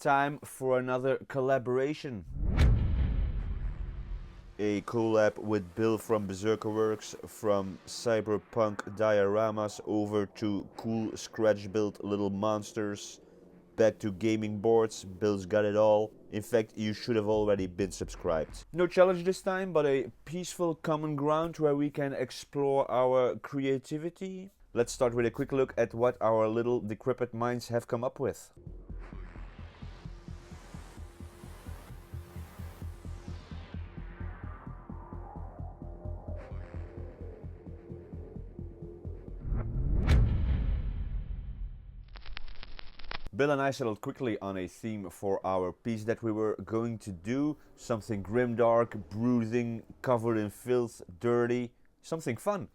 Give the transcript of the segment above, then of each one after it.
Time for another collaboration. A collab with Bill from Berserkerworks, from cyberpunk dioramas over to cool scratch built little monsters, back to gaming boards. Bill's got it all. In fact, you should have already been subscribed. No challenge this time, but a peaceful common ground where we can explore our creativity. Let's start with a quick look at what our little decrepit minds have come up with. Bill and I settled quickly on a theme for our piece that we were going to do. Something grimdark, brooding, covered in filth, dirty, something fun.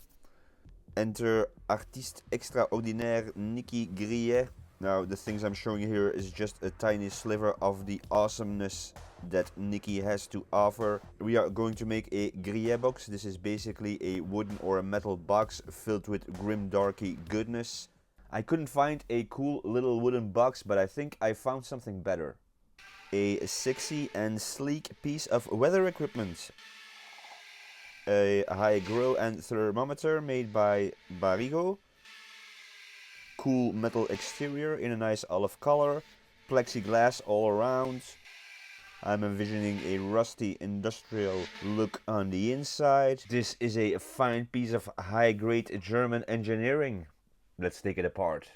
Enter artiste extraordinaire Nicky Grillet. Now the things I'm showing you here is just a tiny sliver of the awesomeness that Nicky has to offer. We are going to make a Grillet box. This is basically a wooden or a metal box filled with grimdarky goodness. I couldn't find a cool little wooden box, but I think I found something better. A sexy and sleek piece of weather equipment. A high grill and thermometer made by Barigo. Cool metal exterior in a nice olive color. Plexiglass all around. I'm envisioning a rusty industrial look on the inside. This is a fine piece of high-grade German engineering. Let's take it apart.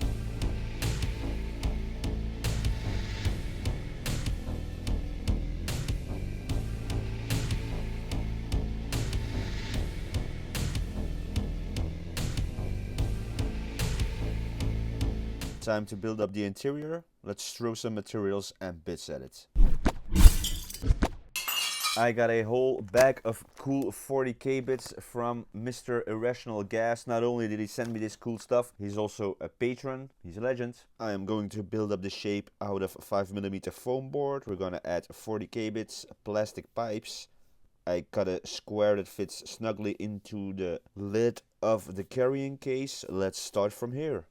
Time to build up the interior. Let's throw some materials and bits at it. I got a whole bag of cool 40k bits from Mr. Irrational Gas. Not only did he send me this cool stuff, he's also a patron. He's a legend. I am going to build up the shape out of 5mm foam board. We're going to add 40k bits, plastic pipes. I cut a square that fits snugly into the lid of the carrying case. Let's start from here.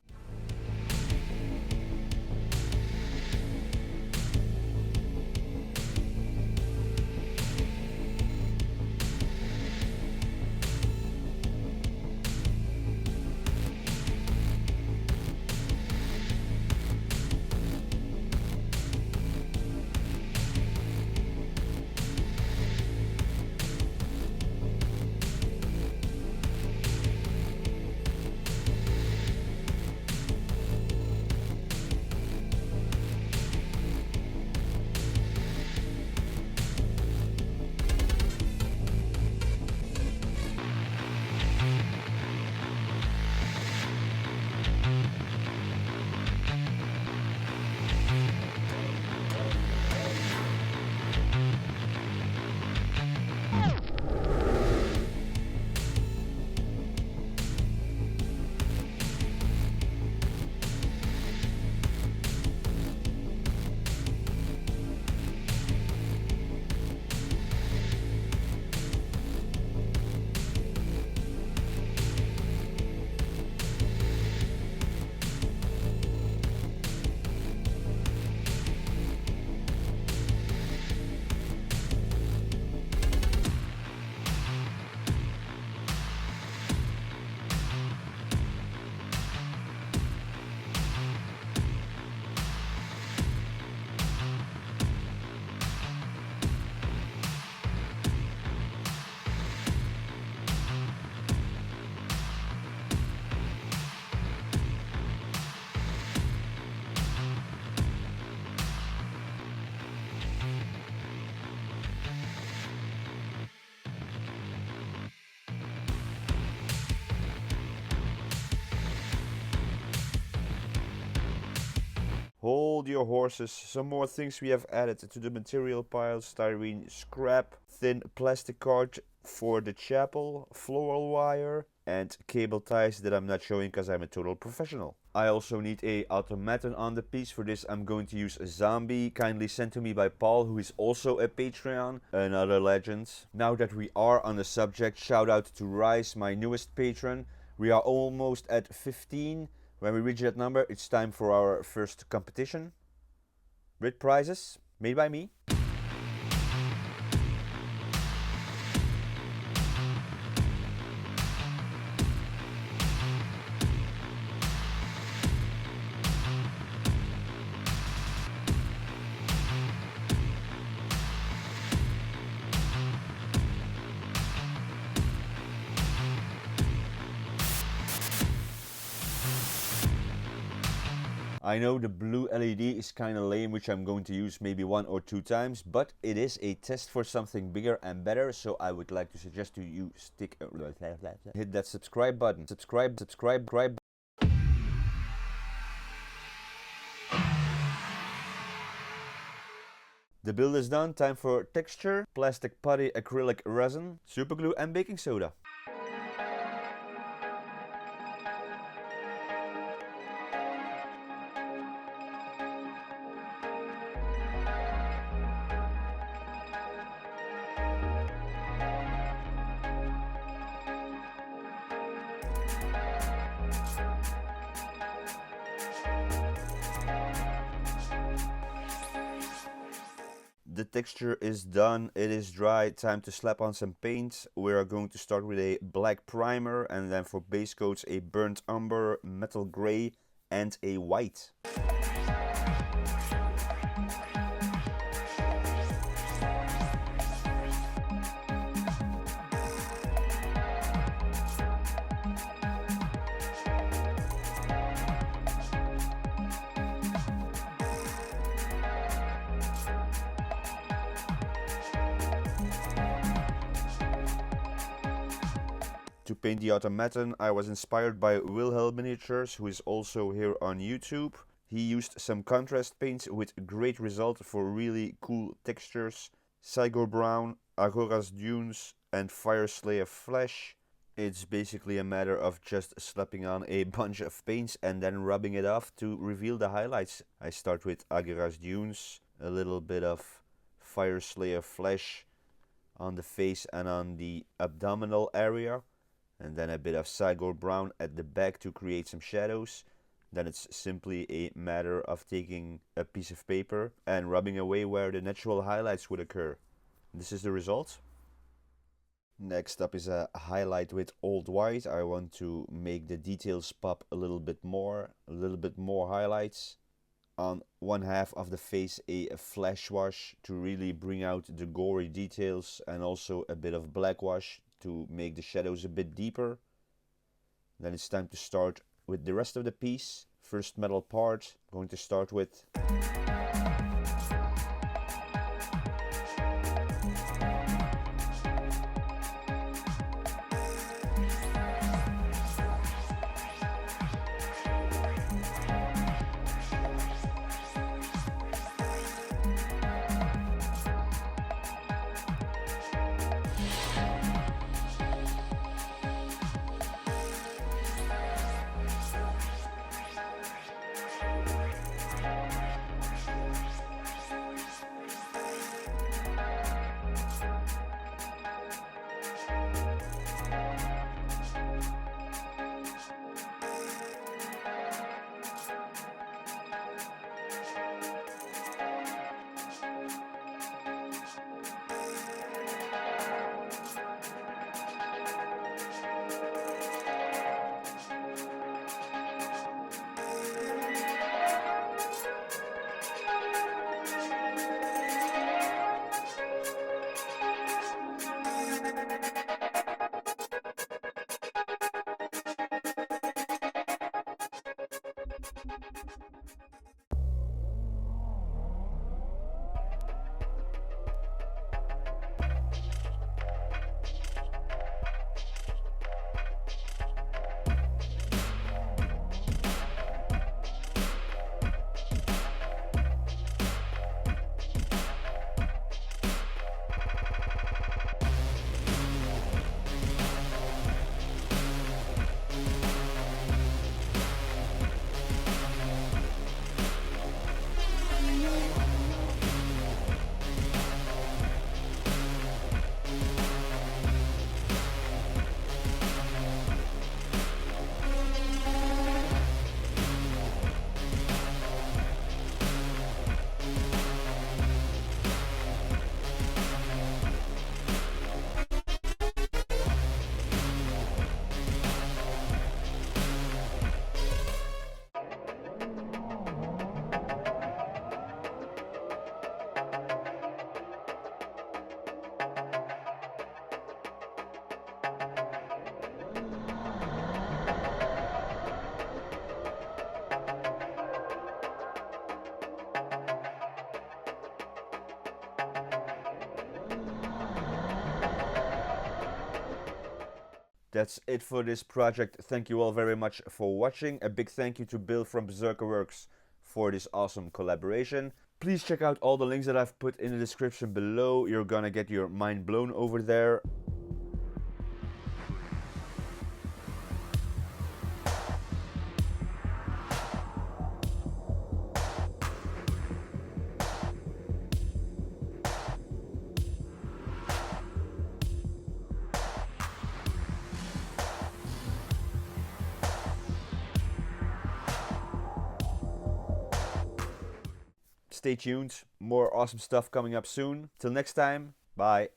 Hold your horses. Some more things we have added to the material pile. Styrene scrap, thin plastic cord for the chapel, floral wire, and cable ties that I'm not showing because I'm a total professional. I also need a automaton on the piece. For this I'm going to use a zombie, kindly sent to me by Paul, who is also a Patreon, another legend. Now that we are on the subject, shout out to Rice, my newest patron. We are almost at 15. When we reach that number, it's time for our first competition. Brit prizes, made by me. I know the blue LED is kinda lame, which I'm going to use maybe 1 or 2 times, but it is a test for something bigger and better, so I would like to suggest to you hit that subscribe button. Subscribe. The build is done, time for texture, plastic putty acrylic resin, superglue and baking soda. The texture is done, it is dry, time to slap on some paint. We are going to start with a black primer and then for base coats a burnt umber, metal grey and a white. To paint the automaton, I was inspired by Wilhelmminiatures, who is also here on YouTube. He used some contrast paints with great result for really cool textures. Cygor Brown, Agora's Dunes and Fireslayer Flesh. It's basically a matter of just slapping on a bunch of paints and then rubbing it off to reveal the highlights. I start with Agora's Dunes, a little bit of Fireslayer Flesh on the face and on the abdominal area. And then a bit of Cygor Brown at the back to create some shadows. Then it's simply a matter of taking a piece of paper and rubbing away where the natural highlights would occur. This is the result. Next up is a highlight with old white. I want to make the details pop a little bit more highlights. On one half of the face a flash wash to really bring out the gory details, and also a bit of black wash to make the shadows a bit deeper. Then it's time to start with the rest of the piece. First metal part, I'm going to start with That's it for this project. Thank you all very much for watching. A big thank you to Bill from Berserkerworks for this awesome collaboration. Please check out all the links that I've put in the description below. You're gonna get your mind blown over there. Stay tuned, more awesome stuff coming up soon. Till next time, bye.